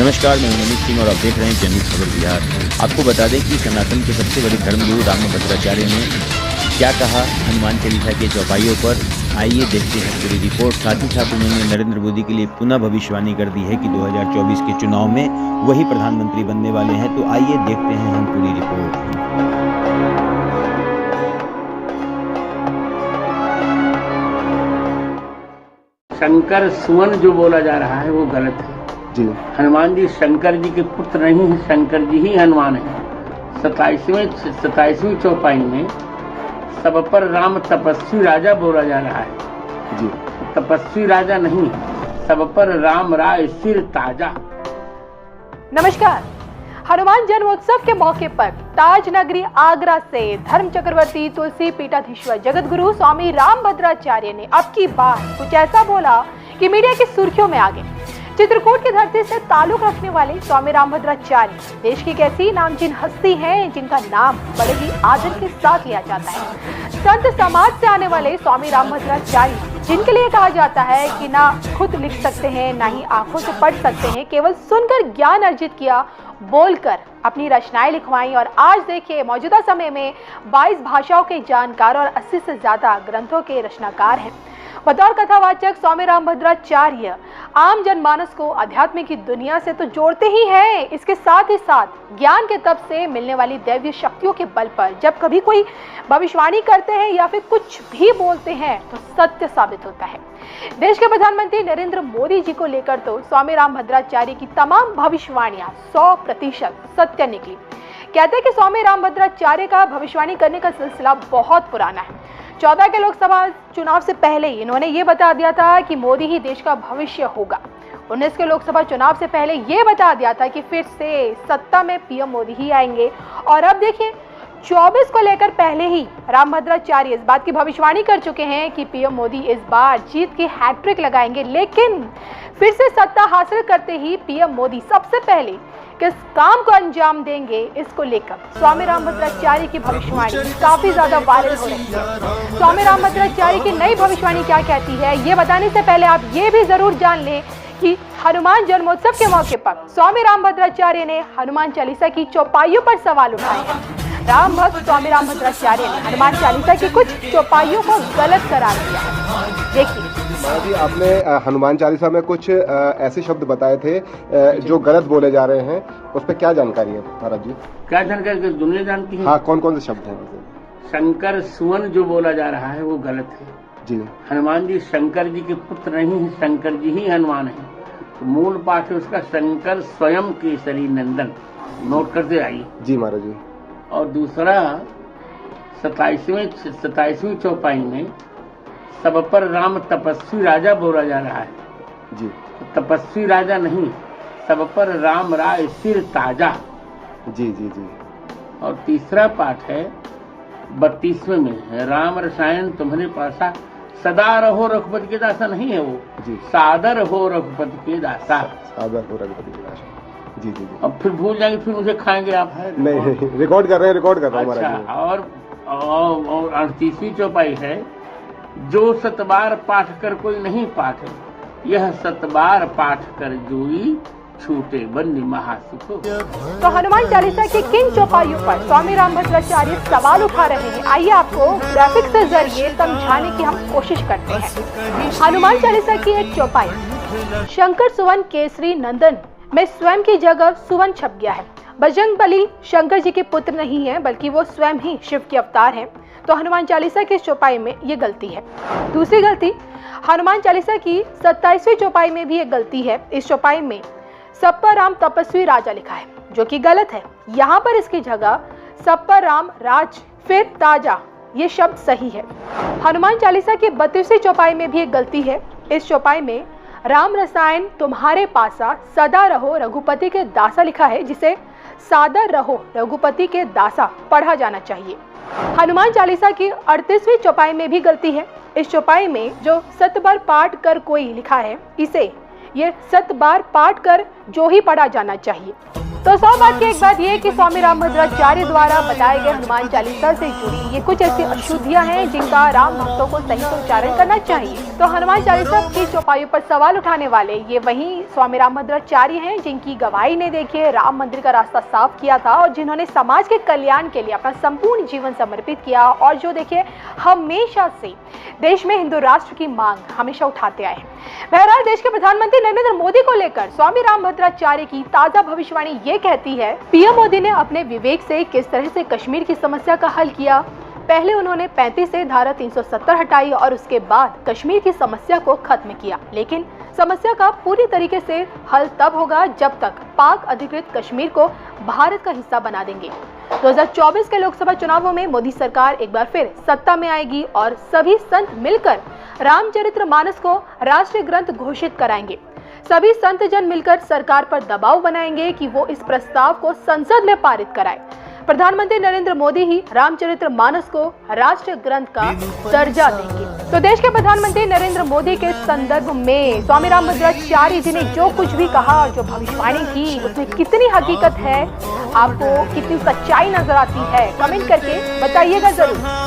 नमस्कार, मैं अमित सिंह और आप देख रहे हैं जनहित खबर बिहार। आपको बता दें कि सनातन के सबसे बड़े धर्मगुरु रामभद्राचार्य ने क्या कहा हनुमान चालीसा के चौपाइयों पर, आइए देखते हैं पूरी रिपोर्ट। साथ ही साथ उन्होंने नरेंद्र मोदी के लिए पुनः भविष्यवाणी कर दी है कि 2024 के चुनाव में वही प्रधानमंत्री बनने वाले हैं। तो आइए देखते हैं हम पूरी रिपोर्ट। शंकर सुवन जो बोला जा रहा है वो गलत है जी। हनुमान जी शंकर जी के पुत्र नहीं है, शंकर जी ही हनुमान है। 27वीं चौपाई में सब पर राम तपस्वी राजा बोला जा रहा है जी। तपस्वी राजा नहीं, सब पर राम राय सिर ताजा। नमस्कार। हनुमान जन्मोत्सव के मौके पर ताज नगरी आगरा से धर्म चक्रवर्ती तुलसी पीठाधीश्वर जगतगुरु स्वामी रामभद्राचार्य ने अब की बार कुछ ऐसा बोला कि मीडिया की सुर्खियों में आ गए। चित्रकूट की धरती से ताल्लुक रखने वाले स्वामी रामभद्राचार्य देश की एक ऐसी नामचीन हस्ती हैं जिनका नाम बड़े ही आदर के साथ लिया जाता है। संत समाज से आने वाले स्वामी रामभद्राचार्य, जिनके लिए कहा जाता है कि ना खुद लिख सकते हैं ना ही आंखों से पढ़ सकते हैं, केवल सुनकर ज्ञान अर्जित किया, बोलकर अपनी रचनाएं लिखवाई और आज देखिए मौजूदा समय में 22 भाषाओं के जानकार और 80 से ज्यादा ग्रंथों के रचनाकार हैं। बतौर कथावाचक स्वामी रामभद्राचार्य आम जनमानस को अध्यात्म की दुनिया से तो जोड़ते ही हैं, इसके साथ ही साथ ज्ञान के तप से मिलने वाली दैवीय शक्तियों के बल पर जब कभी कोई भविष्यवाणी करते हैं या फिर कुछ भी बोलते हैं तो सत्य साबित होता है। देश के प्रधानमंत्री नरेंद्र मोदी जी को लेकर तो स्वामी रामभद्राचार्य की तमाम भविष्यवाणियां 100% सत्य निकली। कहते हैं कि स्वामी रामभद्राचार्य का भविष्यवाणी करने का सिलसिला बहुत पुराना है। 14 के लोकसभा चुनाव से पहले इन्होंने ये बता दिया था कि मोदी ही देश का भविष्य होगा। 19 के लोकसभा चुनाव से पहले ये बता दिया था कि फिर से सत्ता में पीएम मोदी ही आएंगे। और अब देखिए 24 को लेकर पहले ही रामभद्राचार्य इस बात की भविष्यवाणी कर चुके हैं कि पीएम मोदी इस बार जीत की हैट्रिक लगाएंगे। लेकिन फिर से सत्ता हासिल करते ही पीएम मोदी सबसे पहले किस काम को अंजाम देंगे, इसको लेकर स्वामी रामभद्राचार्य की भविष्यवाणी काफी ज्यादा वायरल हो रही है। स्वामी रामभद्राचार्य की नई भविष्यवाणी क्या कहती है, ये बताने से पहले आप ये भी जरूर जान लें कि हनुमान जन्मोत्सव के मौके पर स्वामी रामभद्राचार्य ने हनुमान चालीसा की चौपाइयों पर सवाल उठाए हैं। राम भक्त स्वामी रामभद्राचार्य ने हनुमान चालीसा की कुछ चौपाइयों को गलत करार दिया है। देखिए जी, आपने हनुमान चालीसा में कुछ ऐसे शब्द बताए थे जो गलत बोले जा रहे हैं, उस पर क्या जानकारी है महाराज जी? क्या जानकारी दुनिया जानती है? हाँ, कौन कौन से शब्द हैं? शंकर सुवन जो बोला जा रहा है वो गलत है जी। हनुमान जी शंकर जी के पुत्र नहीं है, शंकर जी ही हनुमान है। तो मूल पाठ है उसका शंकर स्वयं केसरी नंदन। नोट करते आइए जी महाराज जी। और दूसरा 27वीं चौपाई में सब पर राम तपस्वी राजा बोला जा रहा है जी। तपस्वी राजा नहीं, सब पर राम राय सिर ताजा। जी जी जी। और तीसरा पाठ है 32वें में, राम रसायन तुम्हारे पासा, सदा रहो रघुपति के दासा नहीं है वो जी, सादर हो रघुपति के दासा। सादर हो रघुपति के दासा। जी जी जी। अब फिर भूल जाएंगे, फिर मुझे खाएंगे आप। है नहीं, रिकॉर्ड कर रहे हैं, रिकॉर्ड कर रहे हैं। अच्छा, और 38वीं चौपाई है, जो सतबार पाठ कर कोई नहीं पाठे, यह सतबार पाठ कर जोई छूटे बन्नी महासुख। तो हनुमान चालीसा की किन चौपाइयों पर स्वामी रामभद्राचार्य सवाल उठा रहे हैं, आइए आपको ग्राफिक्स के जरिए समझाने की हम कोशिश करते हैं। हनुमान चालीसा की एक चौपाई शंकर सुवन केसरी नंदन में स्वयं की जगह सुवन छप गया है। बजरंगबली शंकर जी के पुत्र नहीं है, बल्कि वो स्वयं ही शिव के अवतार हैं। तो हनुमान चालीसा की चौपाई में ये गलती है। दूसरी गलती, हनुमान चालीसा की 27वीं चौपाई में भी एक गलती है। इस चौपाई में सब पर राम तपस्वी राजा लिखा है, जो कि गलत है। यहाँ पर इसकी जगह सब पर राम राज फिर ताजा ये शब्द सही है। हनुमान चालीसा की 32वीं चौपाई में भी एक गलती है। इस चौपाई में राम रसायन तुम्हारे पासा, सदा रहो रघुपति के दासा लिखा है, जिसे सादर रहो रघुपति के दासा पढ़ा जाना चाहिए। हनुमान चालीसा की 38वीं चौपाई में भी गलती है। इस चौपाई में जो 7 बार पाठ कर कोई लिखा है, इसे ये 7 बार पाठ कर जो ही पढ़ा जाना चाहिए। तो 100 बात की एक बात यह कि स्वामी रामभद्राचार्य द्वारा बताए गए हनुमान चालीसा से जुड़ी ये कुछ ऐसी अशुद्धियां हैं जिनका राम भक्तों को सही से उच्चारण करना चाहिए। तो हनुमान चालीसा की चौपाइयों पर सवाल उठाने वाले ये वही स्वामी रामभद्राचार्य हैं जिनकी गवाही ने देखिए राम मंदिर का रास्ता साफ किया था और जिन्होंने समाज के कल्याण के लिए अपना संपूर्ण जीवन समर्पित किया और जो देखिए हमेशा से देश में हिंदू राष्ट्र की मांग हमेशा उठाते आए हैं। बहरहाल देश के प्रधानमंत्री नरेंद्र मोदी को लेकर स्वामी रामभद्राचार्य की ताजा भविष्यवाणी ये कहती है, पीएम मोदी ने अपने विवेक से किस तरह से कश्मीर की समस्या का हल किया। पहले उन्होंने 35 से धारा 370 हटाई और उसके बाद कश्मीर की समस्या को खत्म किया, लेकिन समस्या का पूरी तरीके से हल तब होगा जब तक पाक अधिकृत कश्मीर को भारत का हिस्सा बना देंगे। 2024 के लोकसभा चुनावों में मोदी सरकार एक बार फिर सत्ता में आएगी और सभी संत मिलकर रामचरितमानस को राष्ट्रीय ग्रंथ घोषित कराएंगे। सभी संत जन मिलकर सरकार पर दबाव बनाएंगे कि वो इस प्रस्ताव को संसद में पारित कराए। प्रधानमंत्री नरेंद्र मोदी ही रामचरितमानस को राष्ट्रीय ग्रंथ का दर्जा देंगे। तो देश के प्रधानमंत्री नरेंद्र मोदी के संदर्भ में स्वामी रामभद्राचार्य जी ने जो कुछ भी कहा और जो भविष्यवाणी की उसमें कितनी हकीकत है, आपको कितनी सच्चाई नजर आती है, कमेंट करके बताइएगा जरूर।